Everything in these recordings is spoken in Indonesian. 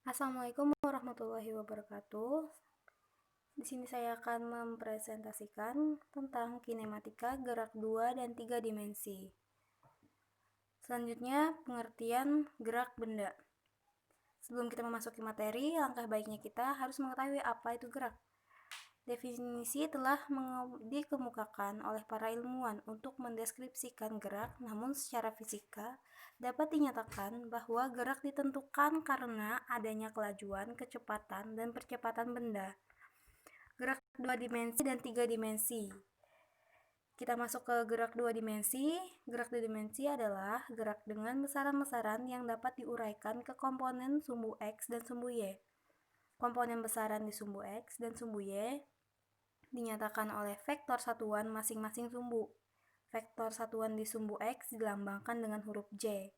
Assalamualaikum warahmatullahi wabarakatuh. Di sini saya akan mempresentasikan tentang kinematika gerak 2 dan 3 dimensi. Selanjutnya, pengertian gerak benda. Sebelum kita memasuki materi, langkah baiknya kita harus mengetahui apa itu gerak. Definisi telah dikemukakan oleh para ilmuwan untuk mendeskripsikan gerak, namun secara fisika dapat dinyatakan bahwa gerak ditentukan karena adanya kelajuan, kecepatan, dan percepatan benda. Gerak 2 dimensi dan 3 dimensi. Kita masuk ke gerak 2 dimensi. Gerak 2 dimensi adalah gerak dengan besaran-besaran yang dapat diuraikan ke komponen sumbu X dan sumbu Y. Komponen besaran di sumbu X dan sumbu Y dinyatakan oleh vektor satuan masing-masing sumbu. Vektor satuan di sumbu X dilambangkan dengan huruf J.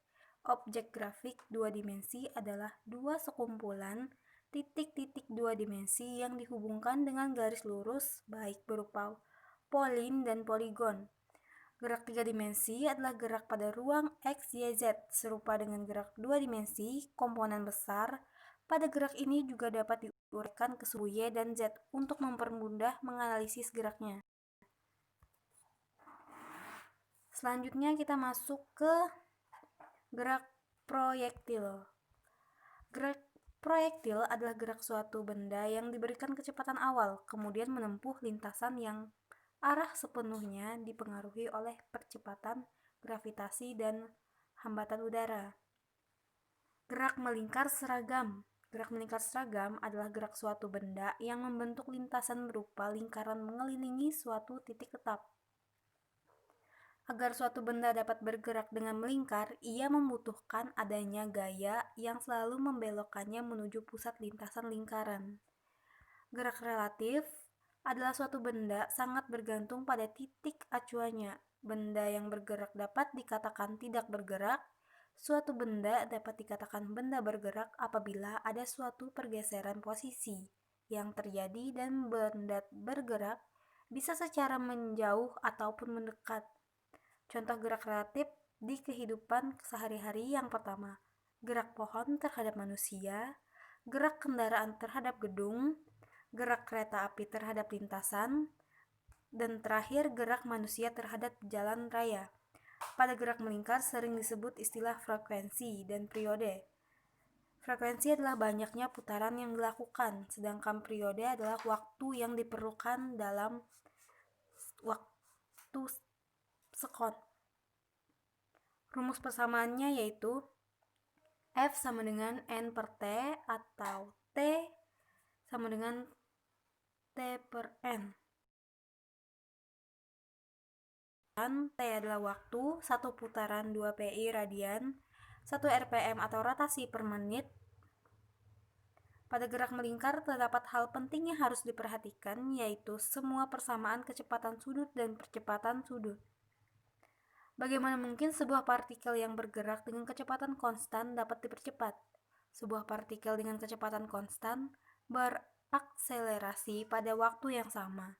Objek grafik 2 dimensi adalah dua sekumpulan titik-titik 2 dimensi yang dihubungkan dengan garis lurus baik berupa polin dan poligon. Gerak 3 dimensi adalah gerak pada ruang X, Y, Z. Serupa dengan gerak 2 dimensi, komponen besar pada gerak ini juga dapat diuraikan ke sumbu Y dan Z untuk mempermudah menganalisis geraknya. Selanjutnya kita masuk ke gerak proyektil. Gerak proyektil adalah gerak suatu benda yang diberikan kecepatan awal, kemudian menempuh lintasan yang arah sepenuhnya dipengaruhi oleh percepatan gravitasi dan hambatan udara. Gerak melingkar seragam. Gerak melingkar seragam adalah gerak suatu benda yang membentuk lintasan berupa lingkaran mengelilingi suatu titik tetap. Agar suatu benda dapat bergerak dengan melingkar, ia membutuhkan adanya gaya yang selalu membelokkannya menuju pusat lintasan lingkaran. Gerak relatif adalah suatu benda sangat bergantung pada titik acuannya. Benda yang bergerak dapat dikatakan tidak bergerak. Suatu benda dapat dikatakan benda bergerak apabila ada suatu pergeseran posisi yang terjadi dan benda bergerak bisa secara menjauh ataupun mendekat. Contoh gerak relatif di kehidupan sehari-hari yang pertama, gerak pohon terhadap manusia, gerak kendaraan terhadap gedung, gerak kereta api terhadap lintasan, dan terakhir gerak manusia terhadap jalan raya. Pada gerak melingkar sering disebut istilah frekuensi dan periode. Frekuensi adalah banyaknya putaran yang dilakukan, sedangkan periode adalah waktu yang diperlukan dalam waktu sekon. Rumus persamaannya yaitu F sama dengan N per T atau T sama dengan T per N. T adalah waktu, 1 putaran 2 pi radian, 1 rpm atau rotasi per menit. Pada gerak melingkar terdapat hal penting yang harus diperhatikan, yaitu semua persamaan kecepatan sudut dan percepatan sudut. Bagaimana mungkin sebuah partikel yang bergerak dengan kecepatan konstan dapat dipercepat? Sebuah partikel dengan kecepatan konstan berakselerasi pada waktu yang sama.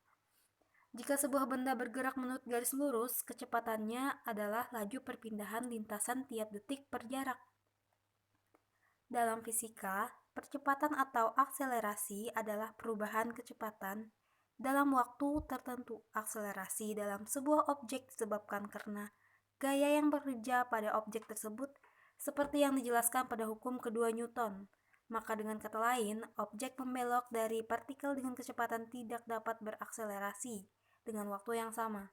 Jika sebuah benda bergerak menurut garis lurus, kecepatannya adalah laju perpindahan lintasan tiap detik per jarak. Dalam fisika, percepatan atau akselerasi adalah perubahan kecepatan dalam waktu tertentu. Akselerasi dalam sebuah objek disebabkan karena gaya yang bekerja pada objek tersebut seperti yang dijelaskan pada hukum kedua Newton. Maka dengan kata lain, objek membelok dari partikel dengan kecepatan tidak dapat berakselerasi dengan waktu yang sama.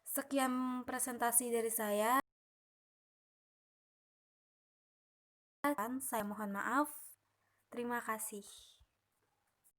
Sekian presentasi dari saya. Saya mohon maaf. Terima kasih.